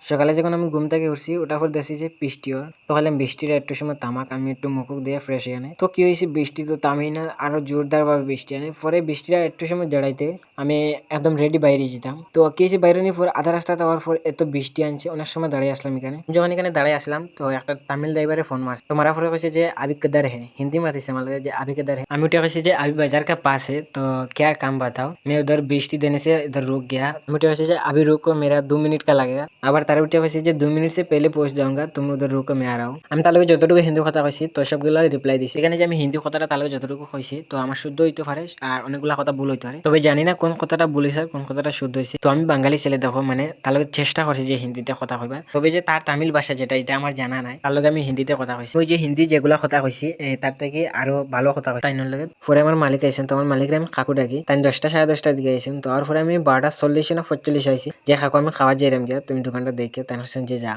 সকালে যখন আমি ঘুম থেকে উঠছি ওটার পর দেখছি যে বৃষ্টিও, তো ভাবলাম বৃষ্টিটা একটু সময় তামাক, আমি একটু মুখ দিয়ে ফ্রেশ হয়ে আনি। তো কি হয়েছে, বৃষ্টি তো থামেই না, আরো জোরদার ভাবে বৃষ্টি আনে। পরে বৃষ্টিটা একটু সময় দাঁড়াইতে আমি একদম রেডি বাইরে যেতাম। তো কি হয়েছে, বাইরে নিয়ে পর আধা রাস্তা যাওয়ার পর এত বৃষ্টি আনছে, অনেক সময় দাঁড়িয়ে আসলাম এখানে। যখন এখানে দাঁড়িয়ে আসলাম তো একটা তামিল ড্রাইভারে ফোন মারছে, তো মারা পরে কইছে যে আবি কিধর है, हिंदी में आती मालूम है जे अभी किधर है। আমি উঠে কইছি যে अभी बाजार का पास है तो क्या काम बताओ। मैं उधर বৃষ্টি देने से इधर रुक गया। আমি উঠে কইছি যে अभी रुको मेरा 2 मिनट का लगेगा। আবার তারা উঠে কইছি যে 2 मिनट से पहले पहुंच जाऊंगा, तुम उधर रुको मैं आ रहा हूं। আমি তার লগে যতটুকু হিন্দি কথা কইছি তো সবগুলা রিপ্লাই দিছি। এখানে যে আমি হিন্দি কথাটা তার লগে যতটুকু কইছি তো আমার শুদ্ধ হইতে পারে আর অনেকগুলা কথা ভুল হইতে পারে, তবে জানি না কোন কথাটা ভুল হইছে কোন কথাটা শুদ্ধ হইছে। তো আমি বাঙালি ছেলে দেখো, মানে তার লগে চেষ্টা করছি যে হিন্দিতে কথা কইবা, তবে যে তার তামিল ভাষা যেটা এটা আমার জানা নাই, তার লগে আমি হিন্দিতে কথা কইছি। ওই যে হিন্দি যেগুলা কথা কইছি তার থেকে আরো ভালো কথা কইছি তাইনের লগে। পরে আমার মালিক আইছেন, তো আমার মালিকরে আমি কাকু ডাকি, তাই 10টা সাড়ে 10টার দিকে আইছেন। তো তারপরে আমি 12টা 40 না 45 আইছি যে কাকু আমি খাওয়া যাইরাম গিয়া, তুমি দোকানটা দেখে তাই যে যা